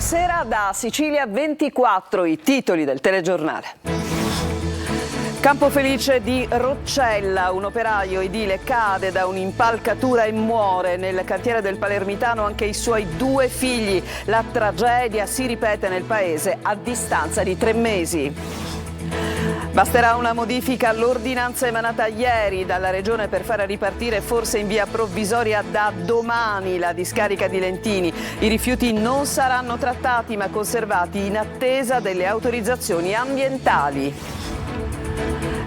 Buonasera da Sicilia 24, i titoli del telegiornale. Campofelice di Roccella, un operaio edile cade da un'impalcatura e muore. Nel cantiere del Palermitano anche i suoi 2 figli. La tragedia si ripete nel paese a distanza di 3 mesi. Basterà una modifica all'ordinanza emanata ieri dalla Regione per far ripartire forse in via provvisoria da domani la discarica di Lentini. I rifiuti non saranno trattati ma conservati in attesa delle autorizzazioni ambientali.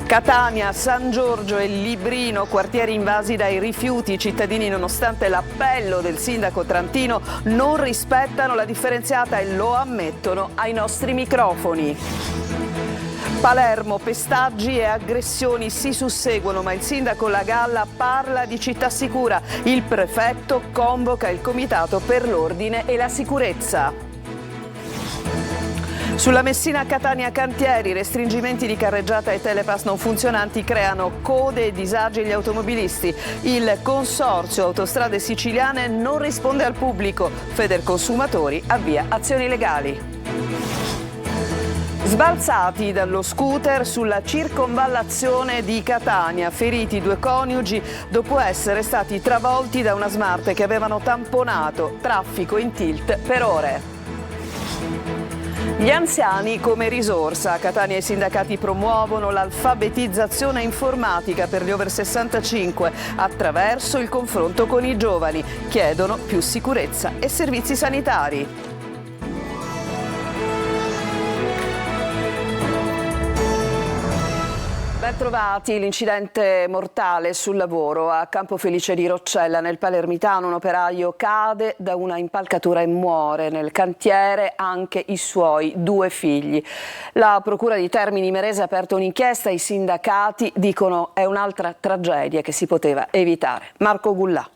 Catania, San Giorgio e Librino, quartieri invasi dai rifiuti. I cittadini, nonostante l'appello del sindaco Trantino, non rispettano la differenziata e lo ammettono ai nostri microfoni. Palermo, pestaggi e aggressioni si susseguono, ma il sindaco Lagalla parla di città sicura. Il prefetto convoca il comitato per l'ordine e la sicurezza. Sulla Messina Catania cantieri, restringimenti di carreggiata e telepass non funzionanti creano code e disagi agli automobilisti. Il consorzio Autostrade Siciliane non risponde al pubblico. Federconsumatori avvia azioni legali. Sbalzati dallo scooter sulla circonvallazione di Catania, feriti 2 coniugi dopo essere stati travolti da una Smart che avevano tamponato, traffico in tilt per ore. Gli anziani come risorsa. A Catania i sindacati promuovono l'alfabetizzazione informatica per gli over 65 attraverso il confronto con i giovani. Chiedono più sicurezza e servizi sanitari. Ben trovati. L'incidente mortale sul lavoro a Campofelice di Roccella nel Palermitano. Un operaio cade da una impalcatura e muore. Nel cantiere anche i suoi 2 figli. La Procura di Termini Imerese ha aperto un'inchiesta. I sindacati dicono è un'altra tragedia che si poteva evitare. Marco Gullà.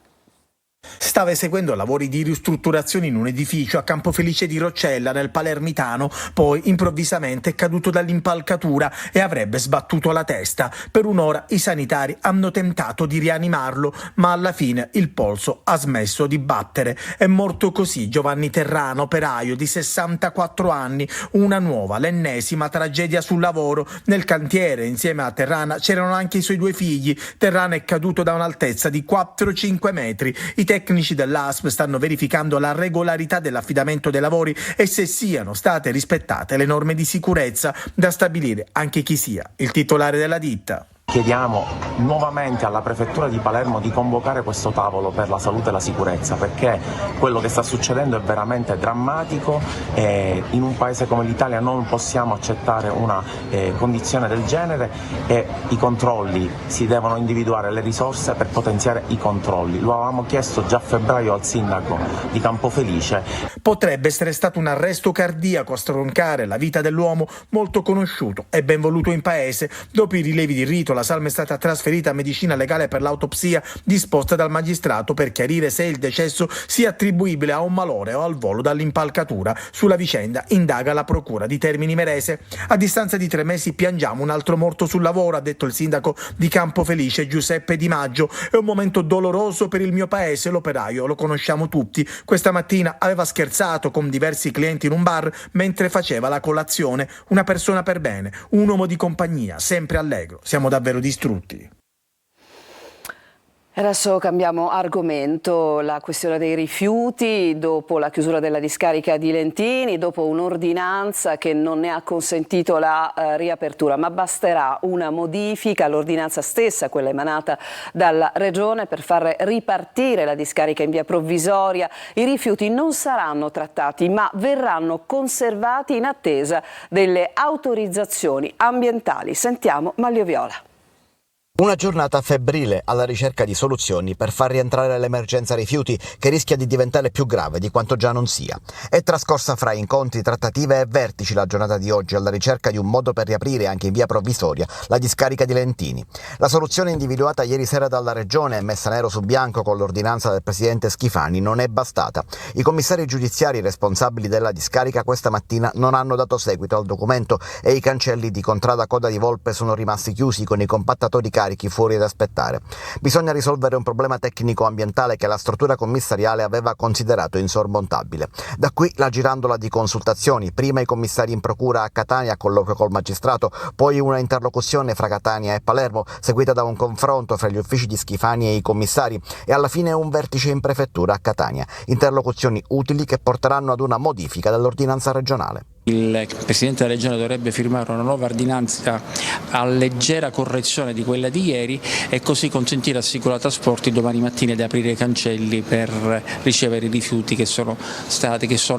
Stava eseguendo lavori di ristrutturazione in un edificio a Campofelice di Roccella nel Palermitano, poi improvvisamente è caduto dall'impalcatura e avrebbe sbattuto la testa. Per un'ora i sanitari hanno tentato di rianimarlo, ma alla fine il polso ha smesso di battere. È morto così Giovanni Terrano, operaio di 64 anni. Una nuova, l'ennesima tragedia sul lavoro. Nel cantiere insieme a Terrana c'erano anche i suoi 2 figli. Terrana è caduto da un'altezza di 4-5 metri. I tecnici dell'ASP stanno verificando la regolarità dell'affidamento dei lavori e se siano state rispettate le norme di sicurezza, da stabilire anche chi sia il titolare della ditta. Chiediamo nuovamente alla Prefettura di Palermo di convocare questo tavolo per la salute e la sicurezza, perché quello che sta succedendo è veramente drammatico e in un paese come l'Italia non possiamo accettare una condizione del genere e i controlli, si devono individuare le risorse per potenziare i controlli. Lo avevamo chiesto già a febbraio al sindaco di Campofelice. Potrebbe essere stato un arresto cardiaco a stroncare la vita dell'uomo molto conosciuto e ben voluto in paese. Dopo i rilevi di rito, la salma è stata trasferita a medicina legale per l'autopsia disposta dal magistrato per chiarire se il decesso sia attribuibile a un malore o al volo dall'impalcatura. Sulla vicenda indaga la Procura di Termini Imerese. A distanza di 3 mesi piangiamo un altro morto sul lavoro, ha detto il sindaco di Campofelice Giuseppe Di Maggio. È un momento doloroso per il mio paese, l'operaio lo conosciamo tutti. Questa mattina aveva scherzato con diversi clienti in un bar mentre faceva la colazione. Una persona per bene, un uomo di compagnia, sempre allegro. Siamo davvero distrutti. Adesso cambiamo argomento, la questione dei rifiuti, dopo la chiusura della discarica di Lentini, dopo un'ordinanza che non ne ha consentito la riapertura, ma basterà una modifica all'ordinanza stessa, quella emanata dalla Regione, per far ripartire la discarica in via provvisoria. I rifiuti non saranno trattati, ma verranno conservati in attesa delle autorizzazioni ambientali. Sentiamo Maglio Viola. Una giornata febbrile alla ricerca di soluzioni per far rientrare l'emergenza rifiuti, che rischia di diventare più grave di quanto già non sia. È trascorsa fra incontri, trattative e vertici la giornata di oggi alla ricerca di un modo per riaprire anche in via provvisoria la discarica di Lentini. La soluzione individuata ieri sera dalla Regione e messa nero su bianco con l'ordinanza del presidente Schifani non è bastata. I commissari giudiziari responsabili della discarica questa mattina non hanno dato seguito al documento e i cancelli di Contrada Coda di Volpe sono rimasti chiusi con i compattatori carichi incarichi fuori ad aspettare. Bisogna risolvere un problema tecnico-ambientale che la struttura commissariale aveva considerato insormontabile. Da qui la girandola di consultazioni, prima i commissari in procura a Catania, colloquio col magistrato, poi una interlocuzione fra Catania e Palermo, seguita da un confronto fra gli uffici di Schifani e i commissari, e alla fine un vertice in prefettura a Catania. Interlocuzioni utili che porteranno ad una modifica dell'ordinanza regionale. Il Presidente della Regione dovrebbe firmare una nuova ordinanza a leggera correzione di quella di ieri e così consentire a Sicula Trasporti domani mattina di aprire i cancelli per ricevere i rifiuti che sono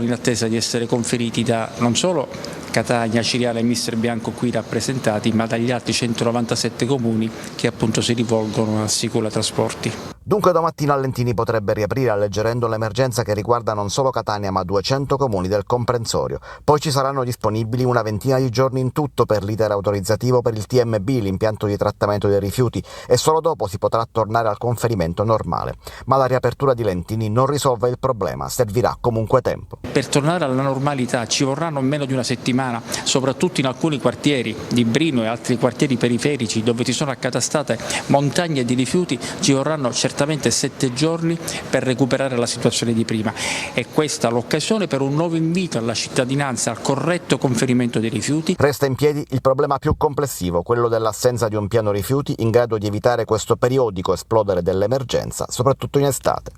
in attesa di essere conferiti da non solo Catania, Ciriale e Mister Bianco qui rappresentati, ma dagli altri 197 comuni che appunto si rivolgono a Sicula Trasporti. Dunque domattina Lentini potrebbe riaprire alleggerendo l'emergenza che riguarda non solo Catania ma 200 comuni del comprensorio. Poi ci saranno disponibili una ventina di giorni in tutto per l'iter autorizzativo per il TMB, l'impianto di trattamento dei rifiuti, e solo dopo si potrà tornare al conferimento normale. Ma la riapertura di Lentini non risolve il problema, servirà comunque tempo. Per tornare alla normalità ci vorrà non meno di una settimana, soprattutto in alcuni quartieri di Brino e altri quartieri periferici dove ci sono accatastate montagne di rifiuti, ci vorranno certamente 7 giorni per recuperare la situazione di prima. E questa l'occasione per un nuovo invito alla cittadinanza al corretto conferimento dei rifiuti. Resta in piedi il problema più complessivo, quello dell'assenza di un piano rifiuti in grado di evitare questo periodico esplodere dell'emergenza, soprattutto in estate.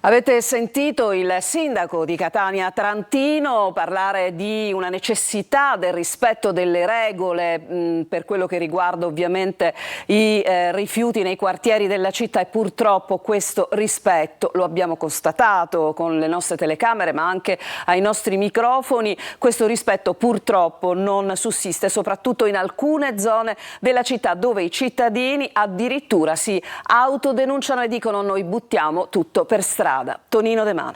Avete sentito il sindaco di Catania Trantino parlare di una necessità del rispetto delle regole per quello che riguarda ovviamente i rifiuti nei quartieri della città, e purtroppo questo rispetto lo abbiamo constatato con le nostre telecamere ma anche ai nostri microfoni. Questo rispetto purtroppo non sussiste, soprattutto in alcune zone della città dove i cittadini addirittura si autodenunciano e dicono: noi buttiamo tutto per strada. Tonino De Mana.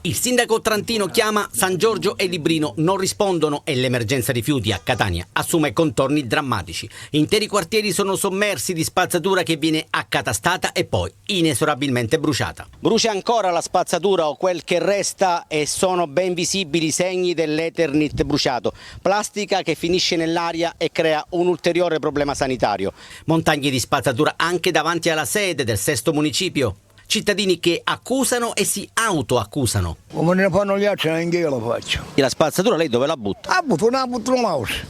Il sindaco Trantino chiama, San Giorgio e Librino non rispondono e l'emergenza rifiuti a Catania assume contorni drammatici. Interi quartieri sono sommersi di spazzatura che viene accatastata e poi inesorabilmente bruciata. Brucia ancora la spazzatura o quel che resta e sono ben visibili i segni dell'Eternit bruciato. Plastica che finisce nell'aria e crea un ulteriore problema sanitario. Montagne di spazzatura anche davanti alla sede del sesto municipio. Cittadini che accusano e si autoaccusano. Come ne fanno gli altri, anche io lo faccio. E la spazzatura lei dove la butta? La butto un mouse.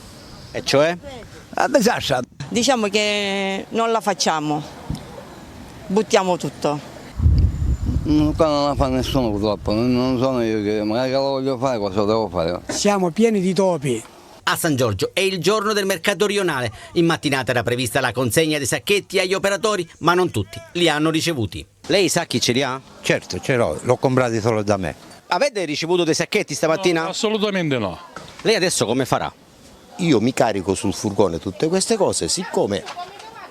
E cioè? A disastro. Diciamo che non la facciamo, buttiamo tutto. Qua non la fa nessuno purtroppo, non sono io che magari la voglio fare, cosa devo fare? Siamo pieni di topi. A San Giorgio è il giorno del mercato rionale. In mattinata era prevista la consegna dei sacchetti agli operatori, ma non tutti li hanno ricevuti. Lei i sacchi ce li ha? Certo, ce l'ho comprati solo da me. Avete ricevuto dei sacchetti stamattina? No, assolutamente no. Lei adesso come farà? Io mi carico sul furgone tutte queste cose, siccome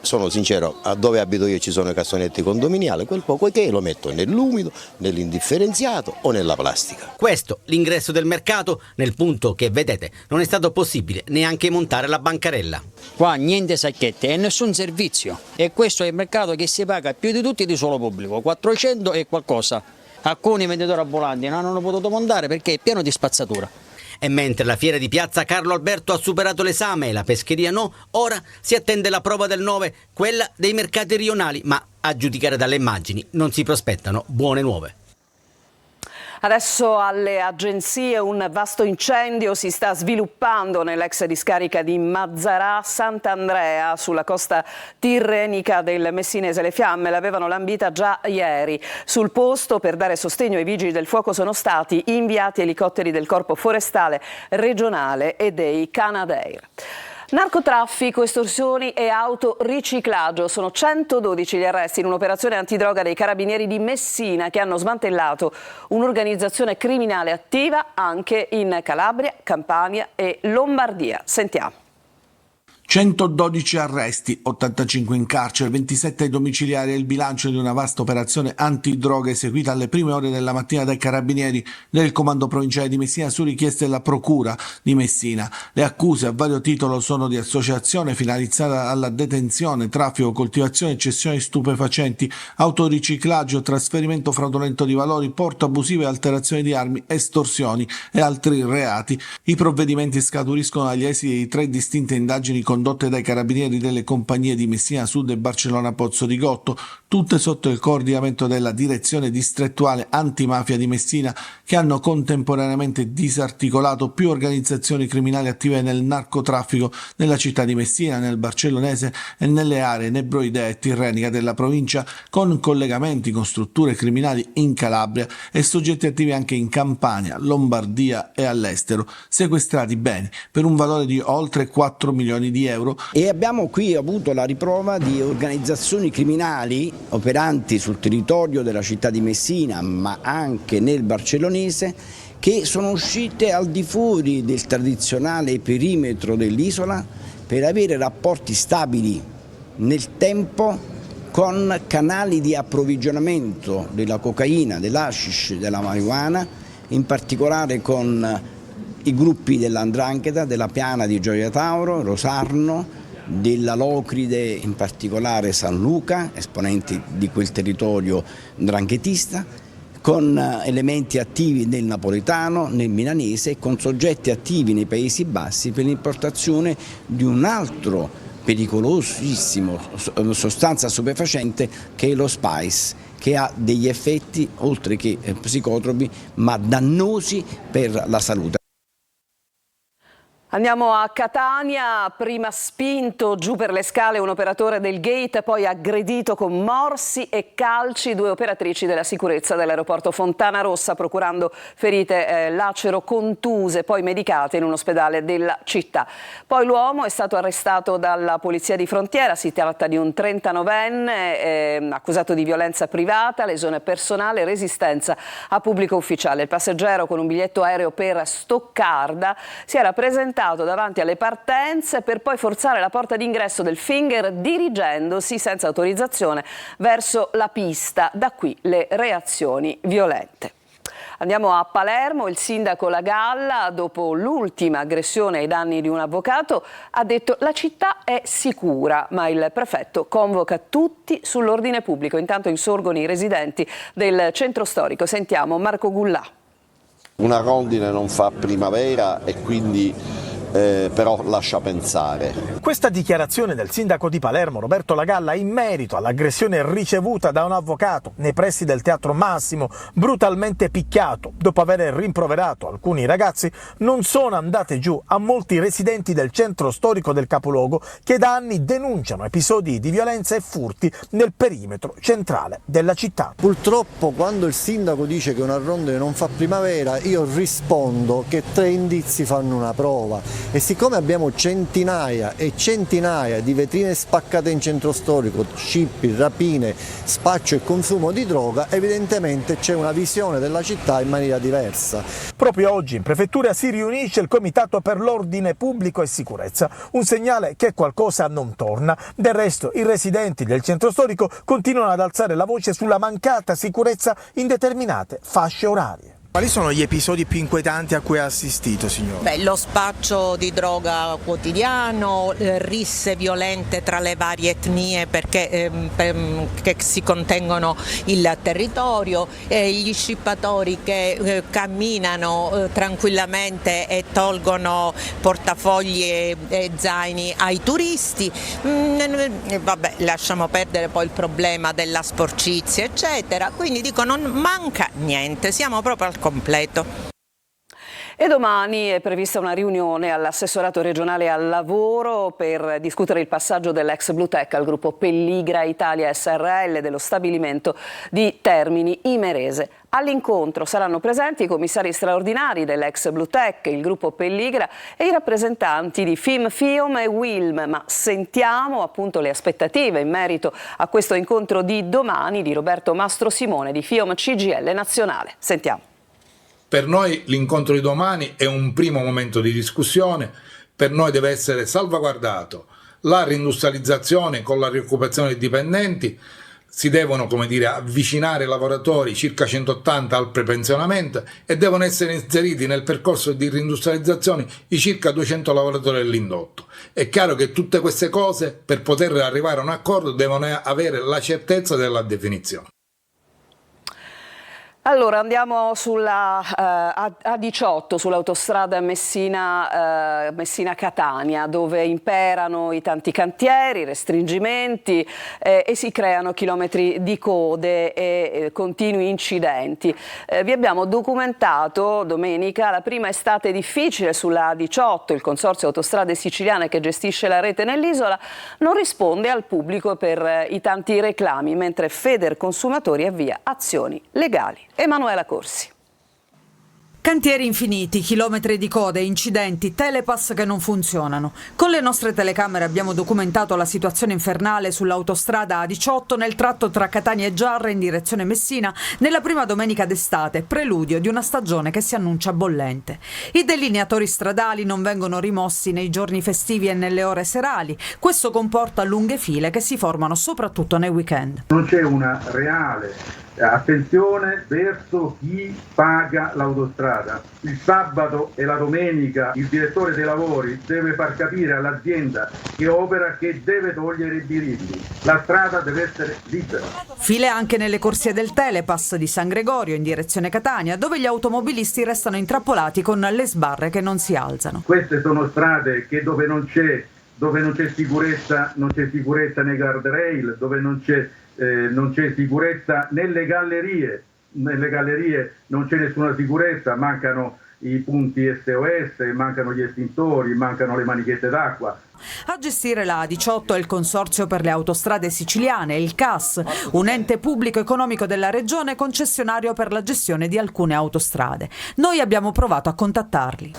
sono sincero, a dove abito io ci sono i cassonetti condominiali, quel poco che lo metto nell'umido, nell'indifferenziato o nella plastica. Questo, l'ingresso del mercato, nel punto che vedete non è stato possibile neanche montare la bancarella. Qua niente sacchetti e nessun servizio, e questo è il mercato che si paga più di tutti di suolo pubblico, 400 e qualcosa. Alcuni venditori ambulanti non hanno potuto montare perché è pieno di spazzatura. E mentre la fiera di piazza Carlo Alberto ha superato l'esame e la pescheria no, ora si attende la prova del 9, quella dei mercati rionali, ma a giudicare dalle immagini non si prospettano buone nuove. Adesso alle agenzie un vasto incendio si sta sviluppando nell'ex discarica di Mazzarà Sant'Andrea sulla costa tirrenica del Messinese. Le fiamme l'avevano lambita già ieri. Sul posto, per dare sostegno ai vigili del fuoco, sono stati inviati elicotteri del Corpo Forestale regionale e dei Canadair. Narcotraffico, estorsioni e autoriciclaggio. Sono 112 gli arresti in un'operazione antidroga dei carabinieri di Messina che hanno smantellato un'organizzazione criminale attiva anche in Calabria, Campania e Lombardia. Sentiamo. 112 arresti, 85 in carcere, 27 domiciliari è il bilancio di una vasta operazione antidroga eseguita alle prime ore della mattina dai carabinieri del comando provinciale di Messina su richiesta della procura di Messina. Le accuse a vario titolo sono di associazione finalizzata alla detenzione, traffico, coltivazione e cessione di stupefacenti, autoriciclaggio, trasferimento fraudolento di valori, porto abusivo e alterazione di armi, estorsioni e altri reati. I provvedimenti scaturiscono dagli esiti di 3 distinte indagini congiunte condotte dai carabinieri delle compagnie di Messina Sud e Barcellona Pozzo di Gotto, tutte sotto il coordinamento della Direzione Distrettuale Antimafia di Messina, che hanno contemporaneamente disarticolato più organizzazioni criminali attive nel narcotraffico nella città di Messina, nel Barcellonese e nelle aree nebroidea e tirrenica della provincia, con collegamenti con strutture criminali in Calabria e soggetti attivi anche in Campania, Lombardia e all'estero, sequestrati beni per un valore di oltre 4 milioni di euro. E abbiamo qui avuto la riprova di organizzazioni criminali operanti sul territorio della città di Messina, ma anche nel Barcellonese, che sono uscite al di fuori del tradizionale perimetro dell'isola per avere rapporti stabili nel tempo con canali di approvvigionamento della cocaina, dell'hashish, della marijuana, in particolare con i gruppi dell''ndrangheta, della Piana di Gioia Tauro, Rosarno, della Locride, in particolare San Luca, esponenti di quel territorio 'ndranghetista, con elementi attivi nel napoletano, nel milanese e con soggetti attivi nei Paesi Bassi per l'importazione di un altro pericolosissimo sostanza stupefacente che è lo spice, che ha degli effetti oltre che psicotropi ma dannosi per la salute. Andiamo a Catania, prima spinto giù per le scale un operatore del gate, poi aggredito con morsi e calci 2 operatrici della sicurezza dell'aeroporto Fontana Rossa, procurando ferite lacero contuse, poi medicate in un ospedale della città. Poi l'uomo è stato arrestato dalla polizia di frontiera, si tratta di un 39enne accusato di violenza privata, lesione personale e resistenza a pubblico ufficiale. Il passeggero con un biglietto aereo per Stoccarda si era presentato davanti alle partenze per poi forzare la porta d'ingresso del Finger dirigendosi senza autorizzazione verso la pista. Da qui le reazioni violente. Andiamo a Palermo, il sindaco La Galla, dopo l'ultima aggressione ai danni di un avvocato, ha detto la città è sicura, ma il prefetto convoca tutti sull'ordine pubblico. Intanto insorgono i residenti del centro storico. Sentiamo Marco Gullà. Una rondine non fa primavera e quindi però lascia pensare. Questa dichiarazione del sindaco di Palermo Roberto La Galla in merito all'aggressione ricevuta da un avvocato nei pressi del Teatro Massimo, brutalmente picchiato dopo aver rimproverato alcuni ragazzi, non sono andate giù a molti residenti del centro storico del capoluogo che da anni denunciano episodi di violenza e furti nel perimetro centrale della città. Purtroppo quando il sindaco dice che una rondine non fa primavera, io rispondo che 3 indizi fanno una prova. E siccome abbiamo centinaia e centinaia di vetrine spaccate in centro storico, scippi, rapine, spaccio e consumo di droga, evidentemente c'è una visione della città in maniera diversa. Proprio oggi in prefettura si riunisce il Comitato per l'Ordine Pubblico e Sicurezza, un segnale che qualcosa non torna. Del resto i residenti del centro storico continuano ad alzare la voce sulla mancata sicurezza in determinate fasce orarie. Quali sono gli episodi più inquietanti a cui ha assistito, signor? Lo spaccio di droga quotidiano, risse violente tra le varie etnie che si contengono il territorio, gli scippatori che camminano tranquillamente e tolgono portafogli e zaini ai turisti. Vabbè, lasciamo perdere poi il problema della sporcizia, eccetera. Quindi dico, non manca niente, siamo proprio al completo. E domani è prevista una riunione all'assessorato regionale al lavoro per discutere il passaggio dell'ex Blutech al gruppo Pelligra Italia SRL dello stabilimento di Termini Imerese. All'incontro saranno presenti i commissari straordinari dell'ex Blutech, il gruppo Pelligra e i rappresentanti di FIM, FIOM e WILM. Ma sentiamo appunto le aspettative in merito a questo incontro di domani di Roberto Mastro Simone di FIOM CGIL Nazionale. Sentiamo. Per noi l'incontro di domani è un primo momento di discussione, per noi deve essere salvaguardato la reindustrializzazione con la rioccupazione dei dipendenti, si devono avvicinare i lavoratori, circa 180 al prepensionamento, e devono essere inseriti nel percorso di reindustrializzazione i circa 200 lavoratori dell'indotto. È chiaro che tutte queste cose, per poter arrivare a un accordo, devono avere la certezza della definizione. Allora andiamo sulla A18, sull'autostrada Messina-Catania, dove imperano i tanti cantieri, restringimenti e si creano chilometri di code e continui incidenti. Vi abbiamo documentato domenica la prima estate difficile sulla A18. Il Consorzio Autostrade Siciliane, che gestisce la rete nell'isola, non risponde al pubblico per i tanti reclami, mentre Federconsumatori avvia azioni legali. Emanuela Corsi. Cantieri infiniti, chilometri di code, incidenti, telepass che non funzionano. Con le nostre telecamere abbiamo documentato la situazione infernale sull'autostrada A18 nel tratto tra Catania e Giarra in direzione Messina nella prima domenica d'estate, preludio di una stagione che si annuncia bollente. I delineatori stradali non vengono rimossi nei giorni festivi e nelle ore serali. Questo comporta lunghe file che si formano soprattutto nei weekend. Non c'è una reale attenzione verso chi paga l'autostrada. Il sabato e la domenica il direttore dei lavori deve far capire all'azienda che opera che deve togliere i birilli. La strada deve essere libera. File anche nelle corsie del telepass di San Gregorio in direzione Catania, dove gli automobilisti restano intrappolati con le sbarre che non si alzano. Queste sono strade che dove non c'è sicurezza, non c'è sicurezza nei guardrail, dove non c'è sicurezza nelle gallerie non c'è nessuna sicurezza, mancano i punti SOS, mancano gli estintori, mancano le manichette d'acqua. A gestire la A18 è il Consorzio per le Autostrade Siciliane, il CAS, un ente pubblico economico della regione concessionario per la gestione di alcune autostrade. Noi abbiamo provato a contattarli.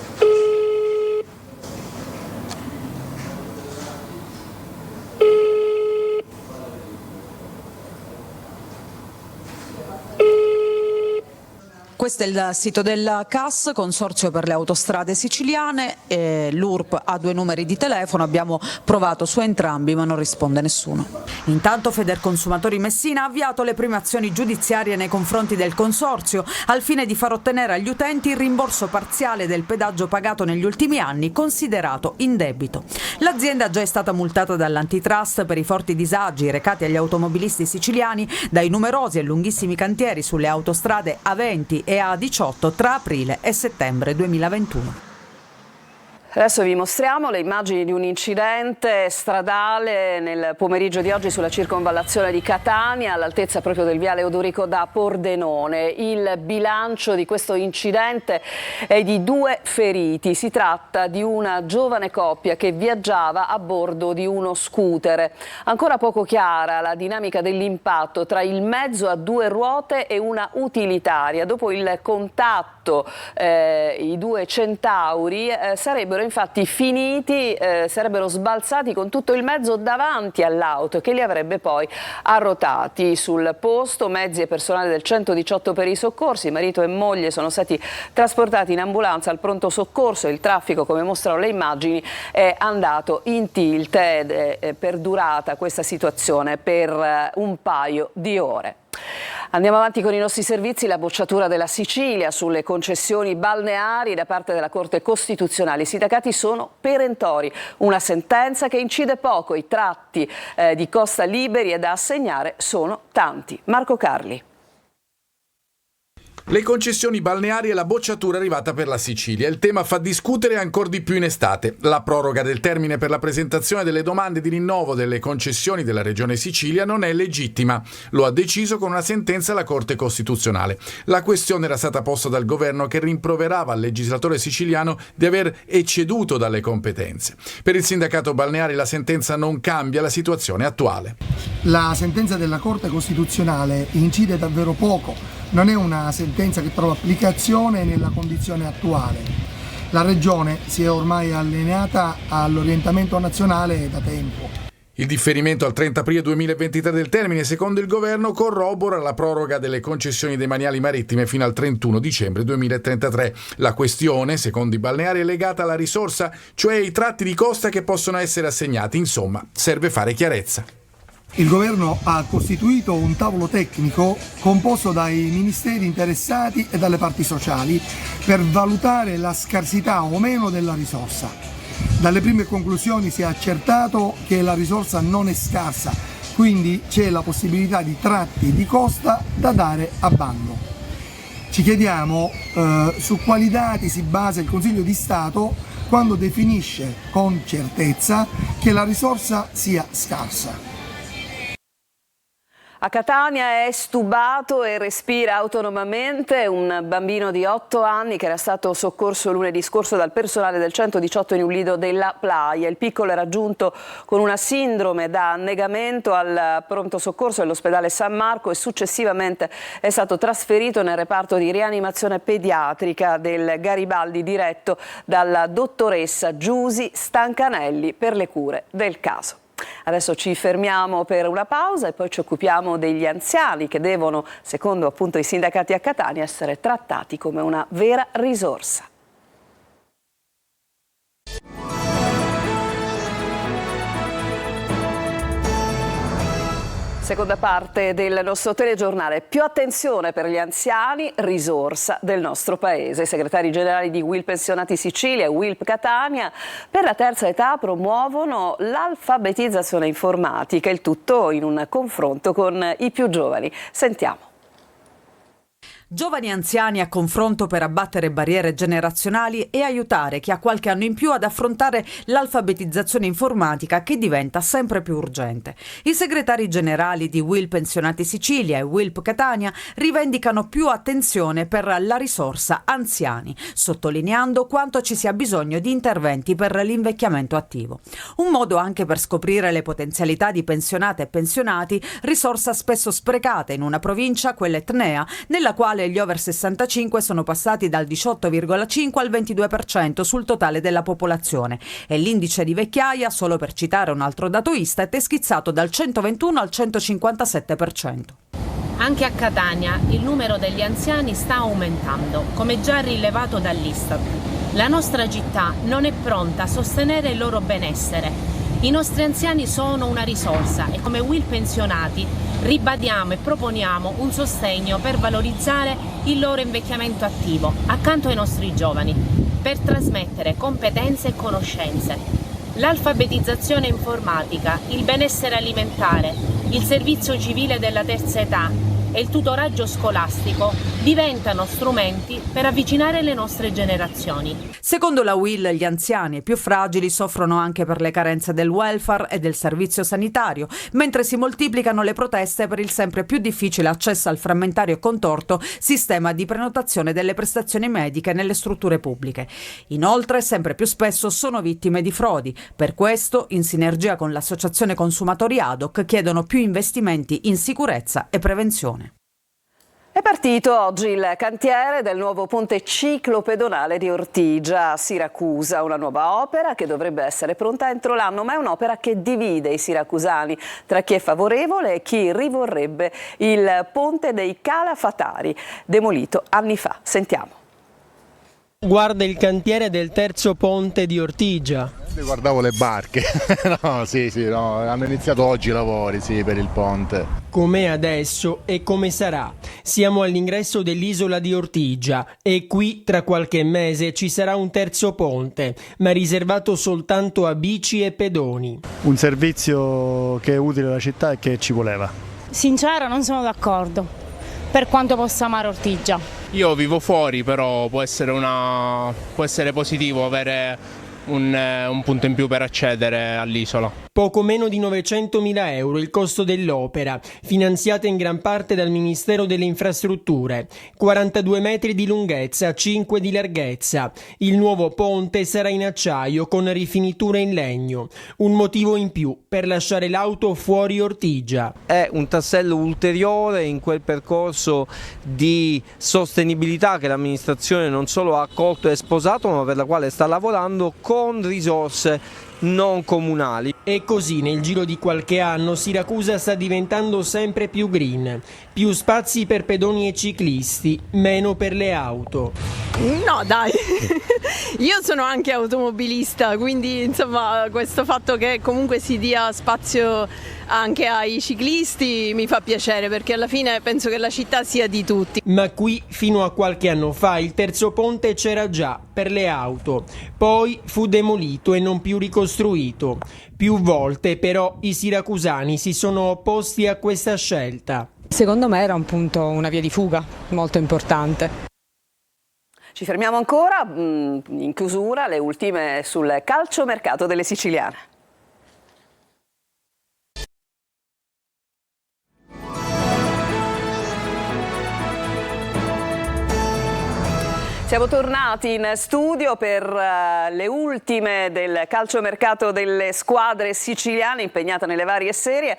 Questo è il sito del CAS, Consorzio per le Autostrade Siciliane, e l'URP ha 2 numeri di telefono, abbiamo provato su entrambi ma non risponde nessuno. Intanto Federconsumatori Messina ha avviato le prime azioni giudiziarie nei confronti del Consorzio al fine di far ottenere agli utenti il rimborso parziale del pedaggio pagato negli ultimi anni, considerato indebito. L'azienda già è stata multata dall'antitrust per i forti disagi recati agli automobilisti siciliani dai numerosi e lunghissimi cantieri sulle autostrade A20 e A18 tra aprile e settembre 2021. Adesso vi mostriamo le immagini di un incidente stradale nel pomeriggio di oggi sulla circonvallazione di Catania, all'altezza proprio del viale Odorico da Pordenone. Il bilancio di questo incidente è di 2 feriti. Si tratta di una giovane coppia che viaggiava a bordo di uno scooter. Ancora poco chiara la dinamica dell'impatto tra il mezzo a 2 ruote e una utilitaria. Dopo il contatto i 2 centauri sarebbero infatti finiti, sarebbero sbalzati con tutto il mezzo davanti all'auto che li avrebbe poi arrotati. Sul posto mezzi e personale del 118 per i soccorsi, marito e moglie sono stati trasportati in ambulanza al pronto soccorso. Il traffico, come mostrano le immagini, è andato in tilt ed è perdurata questa situazione per un paio di ore. Andiamo avanti con i nostri servizi. La bocciatura della Sicilia sulle concessioni balneari da parte della Corte Costituzionale. I sindacati sono perentori. Una sentenza che incide poco. I tratti di costa liberi e da assegnare sono tanti. Marco Carli. Le concessioni balneari e la bocciatura arrivata per la Sicilia. Il tema fa discutere ancor di più in estate. La proroga del termine per la presentazione delle domande di rinnovo delle concessioni della Regione Sicilia non è legittima. Lo ha deciso con una sentenza la Corte Costituzionale. La questione era stata posta dal governo, che rimproverava al legislatore siciliano di aver ecceduto dalle competenze. Per il sindacato balneare la sentenza non cambia la situazione attuale. La sentenza della Corte Costituzionale incide davvero poco. Non è una sentenza che trova applicazione nella condizione attuale. La Regione si è ormai allineata all'orientamento nazionale da tempo. Il differimento al 30 aprile 2023 del termine, secondo il governo, corrobora la proroga delle concessioni demaniali marittime fino al 31 dicembre 2033. La questione, secondo i balneari, è legata alla risorsa, cioè ai tratti di costa che possono essere assegnati. Insomma, serve fare chiarezza. Il governo ha costituito un tavolo tecnico composto dai ministeri interessati e dalle parti sociali per valutare la scarsità o meno della risorsa. Dalle prime conclusioni si è accertato che la risorsa non è scarsa, quindi c'è la possibilità di tratti di costa da dare a bando. Ci chiediamo su quali dati si basa il Consiglio di Stato quando definisce con certezza che la risorsa sia scarsa. A Catania è stubato e respira autonomamente un bambino di 8 anni che era stato soccorso lunedì scorso dal personale del 118 in un lido della Playa. Il piccolo era giunto con una sindrome da annegamento al pronto soccorso dell'ospedale San Marco e successivamente è stato trasferito nel reparto di rianimazione pediatrica del Garibaldi diretto dalla dottoressa Giusi Stancanelli per le cure del caso. Adesso ci fermiamo per una pausa e poi ci occupiamo degli anziani che devono, secondo appunto i sindacati a Catania, essere trattati come una vera risorsa. Seconda parte del nostro telegiornale. Più attenzione per gli anziani, risorsa del nostro paese. I segretari generali di Will Pensionati Sicilia e Wilp Catania per la terza età promuovono l'alfabetizzazione informatica, il tutto in un confronto con i più giovani. Sentiamo. Giovani e anziani a confronto per abbattere barriere generazionali e aiutare chi ha qualche anno in più ad affrontare l'alfabetizzazione informatica che diventa sempre più urgente. I segretari generali di Will Pensionati Sicilia e Wilp Catania rivendicano più attenzione per la risorsa anziani, sottolineando quanto ci sia bisogno di interventi per l'invecchiamento attivo. Un modo anche per scoprire le potenzialità di pensionate e pensionati, risorsa spesso sprecata in una provincia, quella etnea, nella quale gli over 65 sono passati dal 18,5 al 22% sul totale della popolazione e l'indice di vecchiaia, solo per citare un altro dato Istat, è schizzato dal 121 al 157%. Anche a Catania il numero degli anziani sta aumentando, come già rilevato dall'Istat. La nostra città non è pronta a sostenere il loro benessere. I nostri anziani sono una risorsa e come Will Pensionati ribadiamo e proponiamo un sostegno per valorizzare il loro invecchiamento attivo accanto ai nostri giovani, per trasmettere competenze e conoscenze. L'alfabetizzazione informatica, il benessere alimentare, il servizio civile della terza età e il tutoraggio scolastico diventano strumenti per avvicinare le nostre generazioni. Secondo la Will, gli anziani e più fragili soffrono anche per le carenze del welfare e del servizio sanitario, mentre si moltiplicano le proteste per il sempre più difficile accesso al frammentario e contorto sistema di prenotazione delle prestazioni mediche nelle strutture pubbliche. Inoltre, sempre più spesso sono vittime di frodi. Per questo, in sinergia con l'associazione Consumatori Ad Hoc, chiedono più investimenti in sicurezza e prevenzione. È partito oggi il cantiere del nuovo ponte ciclopedonale di Ortigia a Siracusa, una nuova opera che dovrebbe essere pronta entro l'anno, ma è un'opera che divide i siracusani tra chi è favorevole e chi rivorrebbe il ponte dei Calafatari, demolito anni fa. Sentiamo. Guarda il cantiere del terzo ponte di Ortigia. Guardavo le barche, no, hanno iniziato oggi i lavori per il ponte. Com'è adesso e come sarà? Siamo all'ingresso dell'isola di Ortigia e qui tra qualche mese ci sarà un terzo ponte, ma riservato soltanto a bici e pedoni. Un servizio che è utile alla città e che ci voleva. Sincero, non sono d'accordo, per quanto possa amare Ortigia. Io vivo fuori, però può essere positivo avere un punto in più per accedere all'isola. Poco meno di 900.000 euro il costo dell'opera, finanziata in gran parte dal Ministero delle Infrastrutture. 42 metri di lunghezza, 5 di larghezza. Il nuovo ponte sarà in acciaio con rifiniture in legno. Un motivo in più per lasciare l'auto fuori Ortigia. È un tassello ulteriore in quel percorso di sostenibilità che l'amministrazione non solo ha accolto e sposato, ma per la quale sta lavorando con risorse non comunali. E così nel giro di qualche anno Siracusa sta diventando sempre più green, più spazi per pedoni e ciclisti, meno per le auto. No dai, io sono anche automobilista, quindi insomma questo fatto che comunque si dia spazio anche ai ciclisti mi fa piacere, perché alla fine penso che la città sia di tutti. Ma qui fino a qualche anno fa il terzo ponte c'era già per le auto, poi fu demolito e non più ricostruito. Più volte però i siracusani si sono opposti a questa scelta. Secondo me era un punto, una via di fuga molto importante. Ci fermiamo ancora, in chiusura, le ultime sul calciomercato delle siciliane. Siamo tornati in studio per le ultime del calciomercato delle squadre siciliane impegnate nelle varie serie.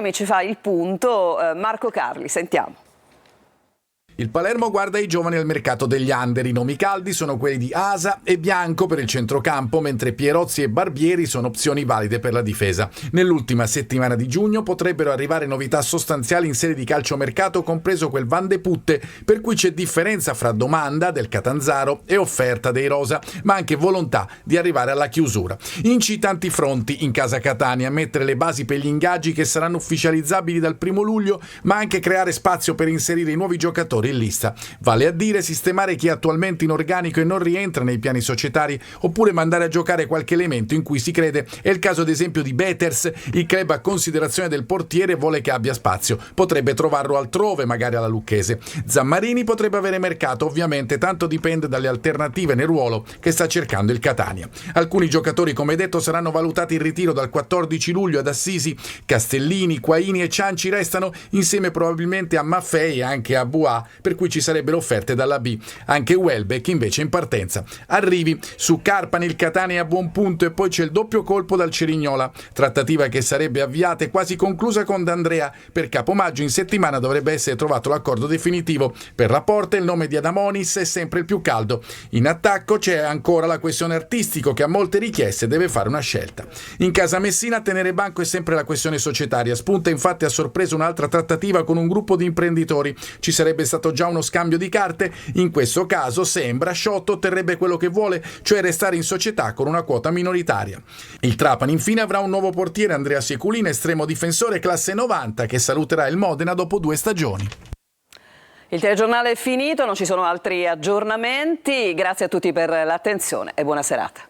Mi ci fa il punto Marco Carli, sentiamo. Il Palermo guarda i giovani al mercato degli under. I nomi caldi sono quelli di Asa e Bianco per il centrocampo, mentre Pierozzi e Barbieri sono opzioni valide per la difesa. Nell'ultima settimana di giugno potrebbero arrivare novità sostanziali in serie di calciomercato, compreso quel Van de Putte, per cui c'è differenza fra domanda del Catanzaro e offerta dei Rosa, ma anche volontà di arrivare alla chiusura. Inci tanti fronti in casa Catania, mettere le basi per gli ingaggi che saranno ufficializzabili dal 1 luglio, ma anche creare spazio per inserire i nuovi giocatori in lista, vale a dire sistemare chi è attualmente in organico e non rientra nei piani societari, oppure mandare a giocare qualche elemento in cui si crede. È il caso ad esempio di Beters. Il club, a considerazione del portiere, vuole che abbia spazio, potrebbe trovarlo altrove, magari alla Lucchese. Zammarini potrebbe avere mercato, ovviamente tanto dipende dalle alternative nel ruolo che sta cercando il Catania. Alcuni giocatori, come detto, saranno valutati in ritiro dal 14 luglio ad Assisi. Castellini, Quaini e Cianci restano, insieme probabilmente a Maffei e anche a Bois, per cui ci sarebbero offerte dalla B. Anche Welbeck invece in partenza. Arrivi su Carpani, il Catania è a buon punto e poi c'è il doppio colpo dal Cerignola, trattativa che sarebbe avviata e quasi conclusa con D'Andrea. Per Capomaggio in settimana dovrebbe essere trovato l'accordo definitivo. Per Laporta il nome di Adamonis è sempre il più caldo. In attacco c'è ancora la questione artistico, che ha molte richieste e deve fare una scelta. In casa Messina tenere banco è sempre la questione societaria. Spunta infatti a sorpresa un'altra trattativa con un gruppo di imprenditori. Ci sarebbe stato già uno scambio di carte. In questo caso sembra Sciotto otterrebbe quello che vuole, cioè restare in società con una quota minoritaria. Il Trapani infine avrà un nuovo portiere, Andrea Sieculina, estremo difensore classe 90, che saluterà il Modena dopo 2 stagioni. Il telegiornale è finito, non ci sono altri aggiornamenti. Grazie a tutti per l'attenzione e buona serata.